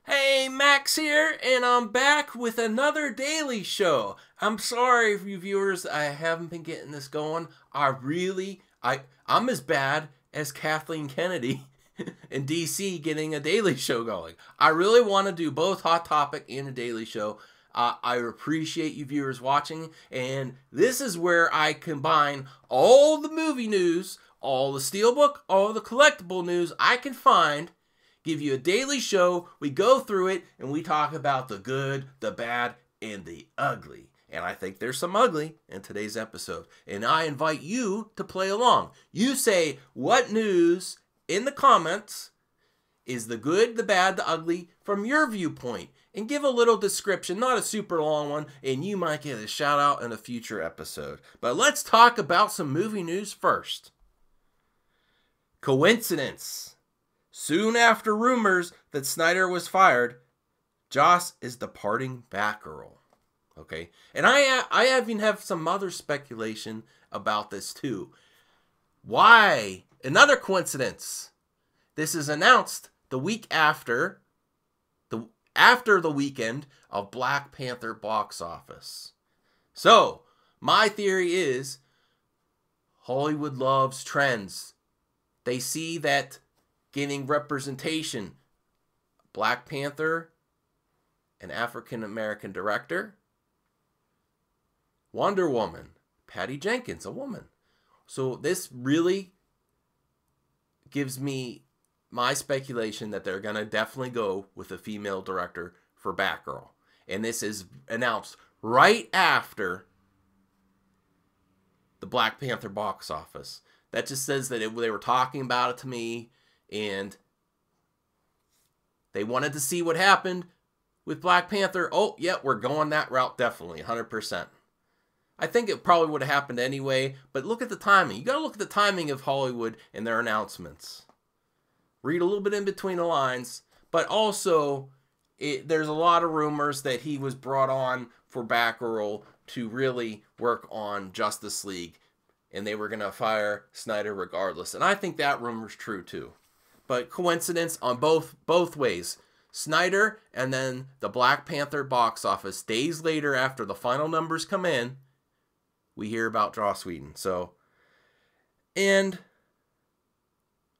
Hey, Max here, and I'm back with another daily show. I'm sorry, you viewers, I haven't been getting this going. I'm as bad as Kathleen Kennedy in DC getting a daily show going. I really want to do both Hot Topic and a daily show. I appreciate you viewers watching, and this is where I combine all the movie news, all the Steelbook, all the collectible news I can find. Give you a daily show, we go through it, and we talk about the good, the bad, and the ugly. And I think there's some ugly in today's episode. And I invite you to play along. You say what news in the comments is the good, the bad, the ugly from your viewpoint. And give a little description, not a super long one, and you might get a shout out in a future episode. But let's talk about some movie news first. Coincidence. Soon after rumors that Snyder was fired, Joss is departing Batgirl. Okay, and I even have some other speculation about this too. Why? Another coincidence. This is announced the week after the weekend of Black Panther box office. So, my theory is Hollywood loves trends. They see that getting representation, Black Panther, an African-American director, Wonder Woman, Patty Jenkins, a woman. So this really gives me my speculation that they're going to definitely go with a female director for Batgirl. And this is announced right after the Black Panther box office. That just says that they were talking about it to me, and they wanted to see what happened with Black Panther. Oh, yeah, we're going that route, definitely, 100%. I think it probably would have happened anyway, but look at the timing. You got to look at the timing of Hollywood and their announcements. Read a little bit in between the lines, but also there's a lot of rumors that he was brought on for Batgirl to really work on Justice League, and they were going to fire Snyder regardless. And I think that rumor's true too. But coincidence on both ways. Snyder and then the Black Panther box office. Days later, after the final numbers come in, we hear about Joss Whedon. So, and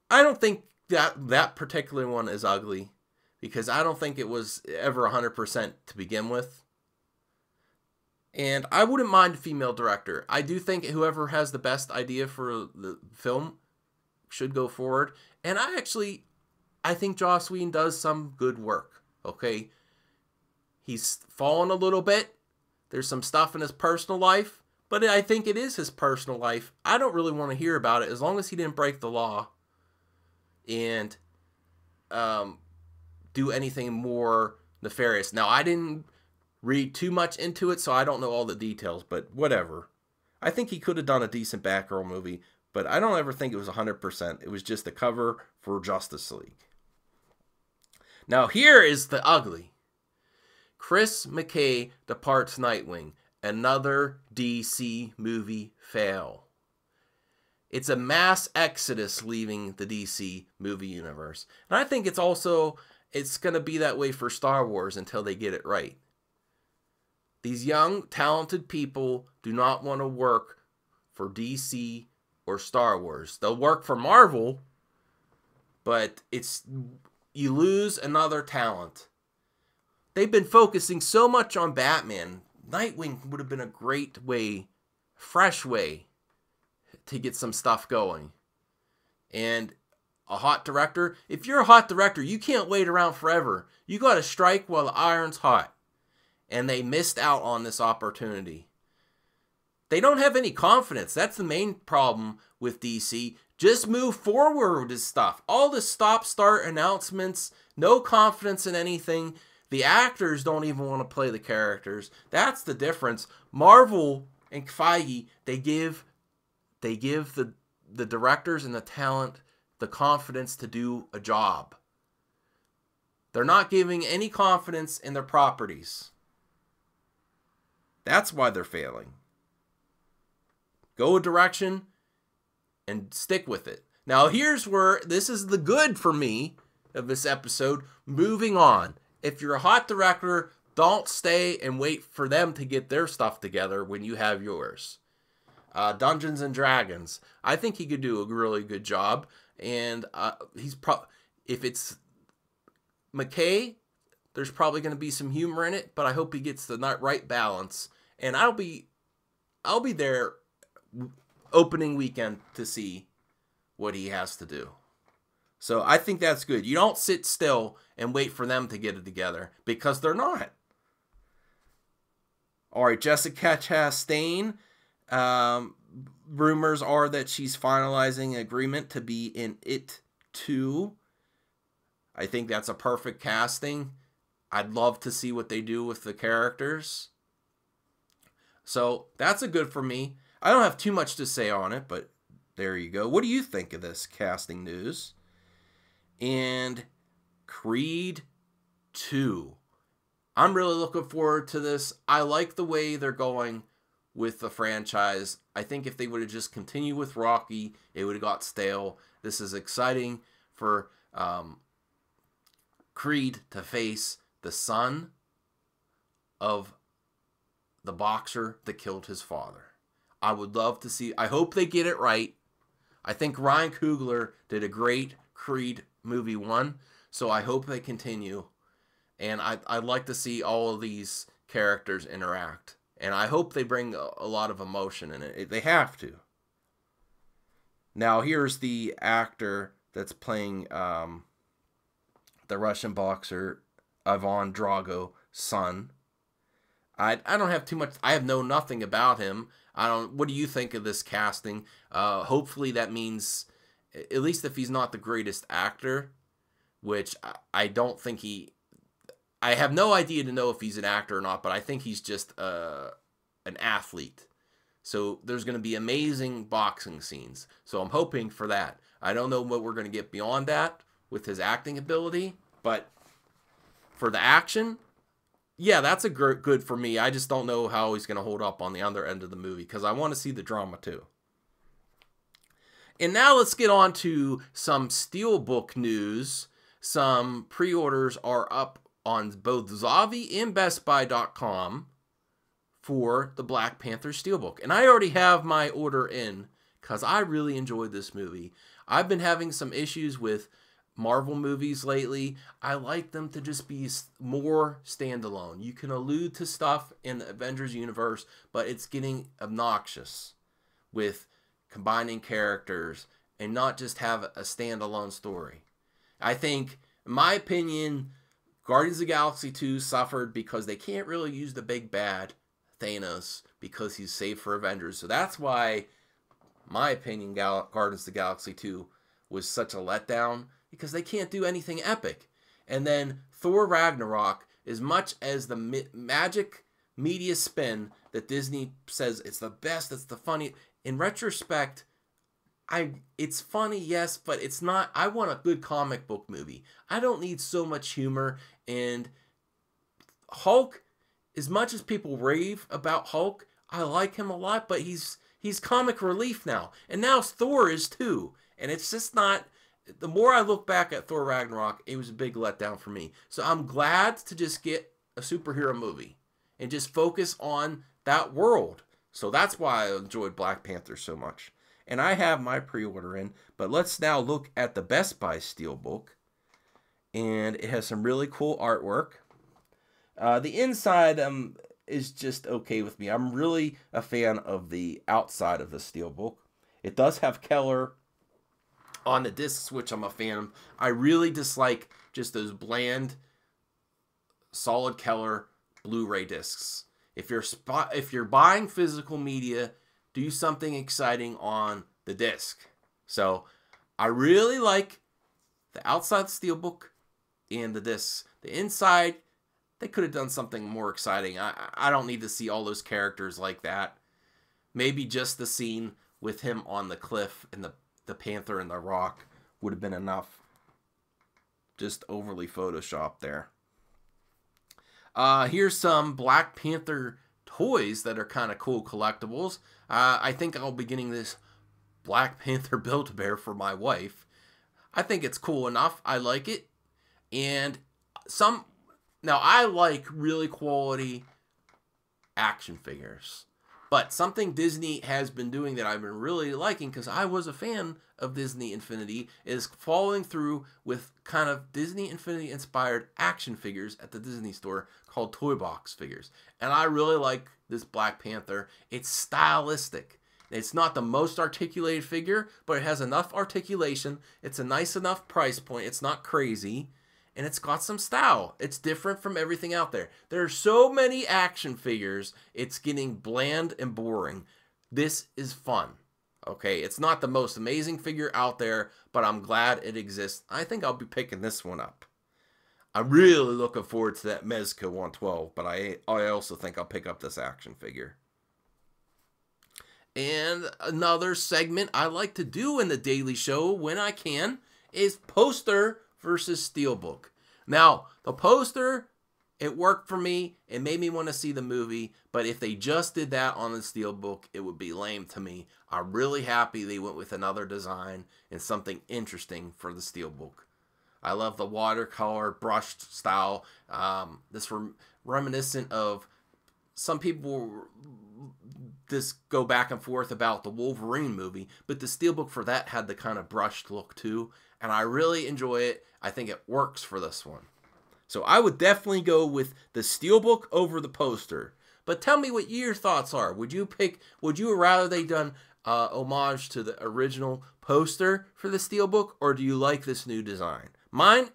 I don't think that particular one is ugly, because I don't think it was ever 100% to begin with. And I wouldn't mind a female director. I do think whoever has the best idea for the film should go forward. And I think Joss Whedon does some good work, okay? He's fallen a little bit. There's some stuff in his personal life, but I think it is his personal life. I don't really want to hear about it as long as he didn't break the law and do anything more nefarious. Now, I didn't read too much into it, so I don't know all the details, but whatever. I think he could have done a decent Batgirl movie, but I don't ever think it was 100%. It was just a cover for Justice League. Now here is the ugly. Chris Mckay departs Nightwing. Another DC movie fail. It's a mass exodus leaving the DC movie universe. And I think it's going to be that way for Star Wars until they get it right. These young, talented people do not want to work for DC or Star Wars. They'll work for Marvel, but you lose another talent. They've been focusing so much on Batman. Nightwing would have been a great way, fresh way, to get some stuff going. And a hot director, if you're a hot director, you can't wait around forever. You got to strike while the iron's hot. And they missed out on this opportunity. They don't have any confidence. That's the main problem with DC. Just move forward with this stuff. All the stop-start announcements, no confidence in anything. The actors don't even want to play the characters. That's the difference. Marvel and Feige, they give the directors and the talent the confidence to do a job. They're not giving any confidence in their properties. That's why they're failing. Go a direction and stick with it. Now here's where this is the good for me of this episode. Moving on. if you're a hot director, don't stay and wait for them to get their stuff together when you have yours. Dungeons and Dragons. I think he could do a really good job. And if it's Mckay, there's probably going to be some humor in it, but I hope he gets the right balance. And I'll be there opening weekend to see what he has to do. So I think that's good. You don't sit still and wait for them to get it together, because they're not. All right, Jessica Chastain. Rumors are that she's finalizing an agreement to be in It 2. I think that's a perfect casting. I'd love to see what they do with the characters. So that's a good for me. I don't have too much to say on it, but there you go. What do you think of this casting news? And Creed 2. I'm really looking forward to this. I like the way they're going with the franchise. I think if they would have just continued with Rocky, it would have got stale. This is exciting for Creed to face the son of the boxer that killed his father. I would love to see. I hope they get it right. I think Ryan Coogler did a great Creed movie 1, so I hope they continue. And I'd like to see all of these characters interact. And I hope they bring a lot of emotion in it. They have to. Now, here's the actor that's playing the Russian boxer, Ivan Drago's son. I don't have too much. I have known nothing about him. What do you think of this casting? Hopefully that means, at least if he's not the greatest actor, which I don't think he... I have no idea to know if he's an actor or not, but I think he's just an athlete. So there's going to be amazing boxing scenes. So I'm hoping for that. I don't know what we're going to get beyond that with his acting ability, but for the action, yeah, that's a good for me. I just don't know how he's going to hold up on the other end of the movie, because I want to see the drama too. And now let's get on to some Steelbook news. Some pre-orders are up on both Zavvi and BestBuy.com for the Black Panther Steelbook. And I already have my order in because I really enjoyed this movie. I've been having some issues with Marvel movies lately. I like them to just be more standalone. You can allude to stuff in the Avengers universe, but it's getting obnoxious with combining characters and not just have a standalone story. I think, in my opinion, Guardians of the Galaxy 2 suffered because they can't really use the big bad, Thanos, because he's saved for Avengers. So that's why, in my opinion, Guardians of the Galaxy 2 was such a letdown, because they can't do anything epic. And then Thor Ragnarok, as much as the magic media spin that Disney says it's the best, it's the funny, in retrospect, it's funny, yes, but it's not. I want a good comic book movie. I don't need so much humor. And Hulk, as much as people rave about Hulk, I like him a lot, but he's comic relief now. And now Thor is too. And it's just not... The more I look back at Thor Ragnarok, it was a big letdown for me. So I'm glad to just get a superhero movie and just focus on that world. So that's why I enjoyed Black Panther so much. And I have my pre-order in, but let's now look at the Best Buy Steelbook. And it has some really cool artwork. The inside is just okay with me. I'm really a fan of the outside of the Steelbook. It does have Keller on the discs, which I'm a fan of. I really dislike just those bland, solid Keller Blu-ray discs. If you're buying physical media, do something exciting on the disc. So I really like the outside Steelbook and the discs. The inside, they could have done something more exciting. I don't need to see all those characters like that. Maybe just the scene with him on the cliff and the Panther and the Rock would have been enough. Just overly photoshopped there. Here's some Black Panther toys that are kind of cool collectibles. I think I'll be getting this Black Panther Build-A-Bear for my wife. I think it's cool enough. I like it. And some Now, I like really quality action figures. But something Disney has been doing that I've been really liking, because I was a fan of Disney Infinity, is following through with kind of Disney Infinity inspired action figures at the Disney store called Toy Box figures. And I really like this Black Panther. It's stylistic. It's not the most articulated figure, but it has enough articulation. It's a nice enough price point. It's not crazy. And it's got some style. It's different from everything out there. There are so many action figures, it's getting bland and boring. This is fun. Okay, it's not the most amazing figure out there, but I'm glad it exists. I think I'll be picking this one up. I'm really looking forward to that Mezco 112, but I also think I'll pick up this action figure. And another segment I like to do in the Daily Show when I can is poster versus Steelbook. Now, the poster, it worked for me. It made me want to see the movie. But if they just did that on the Steelbook, it would be lame to me. I'm really happy they went with another design and something interesting for the Steelbook. I love the watercolor brushed style. This reminiscent of some people just go back and forth about the Wolverine movie, but the Steelbook for that had the kind of brushed look too, and I really enjoy it. I think it works for this one. So I would definitely go with the Steelbook over the poster. But tell me what your thoughts are. Would you rather they done homage to the original poster for the Steelbook, or do you like this new design? Mine,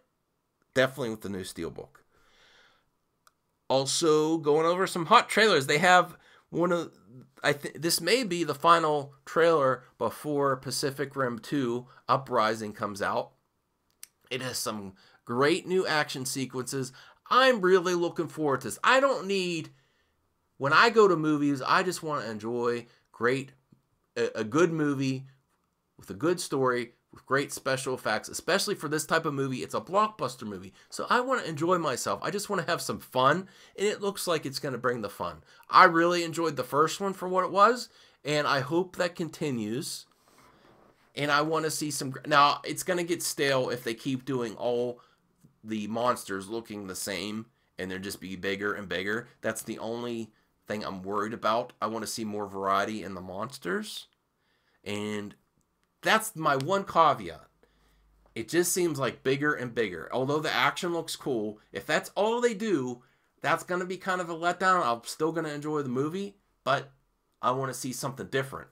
definitely with the new Steelbook. Also, going over some hot trailers. They have this may be the final trailer before Pacific Rim 2 Uprising comes out. It has some great new action sequences. I'm really looking forward to this. When I go to movies, I just want to enjoy a good movie with a good story, with great special effects, especially for this type of movie. It's a blockbuster movie, so I want to enjoy myself. I just want to have some fun, and it looks like it's going to bring the fun. I really enjoyed the first one for what it was, and I hope that continues. And I want to see some... Now, it's going to get stale if they keep doing all the monsters looking the same, and they're just be bigger and bigger. That's the only thing I'm worried about. I want to see more variety in the monsters, and that's my one caveat. It just seems like bigger and bigger. Although the action looks cool, if that's all they do, that's going to be kind of a letdown. I'm still going to enjoy the movie, but I want to see something different.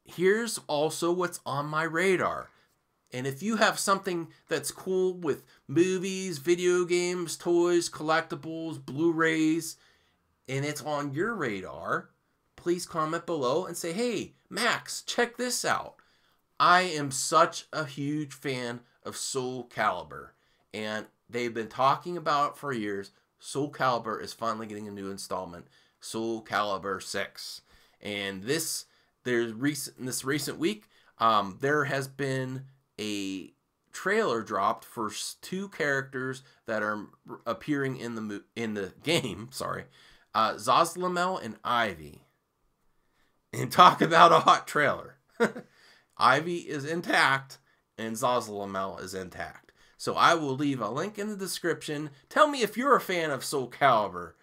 Here's also what's on my radar. And if you have something that's cool with movies, video games, toys, collectibles, Blu-rays, and it's on your radar, please comment below and say, hey, Max, check this out. I am such a huge fan of Soul Calibur, and they've been talking about it for years. Soul Calibur is finally getting a new installment, Soul Calibur 6. And this recent week, there has been a trailer dropped for 2 characters that are appearing in the game. Sorry, Zazlamel and Ivy. And talk about a hot trailer. Ivy is intact and Zazlamel is intact. So I will leave a link in the description. Tell me if you're a fan of Soul Calibur.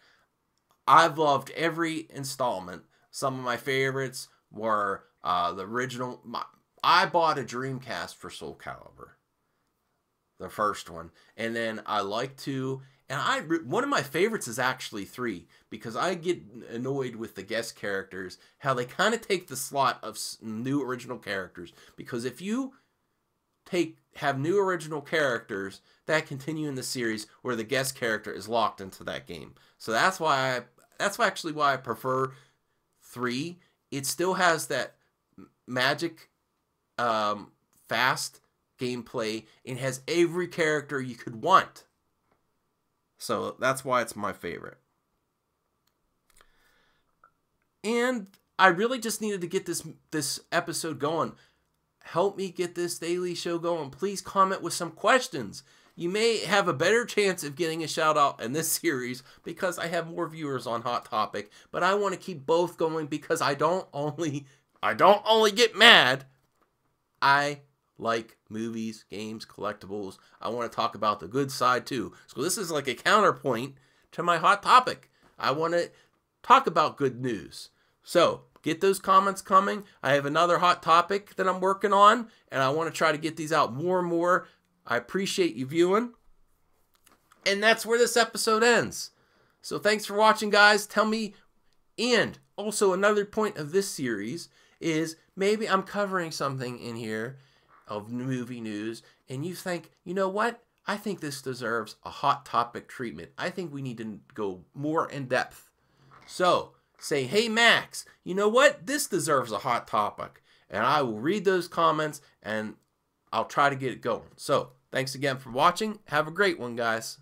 I've loved every installment. Some of my favorites were the original. I bought a Dreamcast for Soul Calibur, the first one, and then I like 2. And one of my favorites is actually 3, because I get annoyed with the guest characters, how they kind of take the slot of new original characters. Because if you have new original characters that continue in the series, where the guest character is locked into that game. So that's actually why I prefer 3. It still has that magic, fast gameplay, and has every character you could want. So that's why it's my favorite. And I really just needed to get this episode going. Help me get this daily show going. Please comment with some questions. You may have a better chance of getting a shout out in this series because I have more viewers on Hot Topic, but I want to keep both going because I don't only get mad. I like movies, games, collectibles. I want to talk about the good side too. So this is like a counterpoint to my hot topic. I want to talk about good news. So get those comments coming. I have another hot topic that I'm working on, and I want to try to get these out more and more. I appreciate you viewing. And that's where this episode ends. So thanks for watching, guys. Tell me, and also another point of this series is maybe I'm covering something in here of movie news, and you think, you know what? I think this deserves a hot topic treatment. I think we need to go more in depth. So say, hey, Max, you know what? This deserves a hot topic. And I will read those comments, and I'll try to get it going. So thanks again for watching. Have a great one, guys.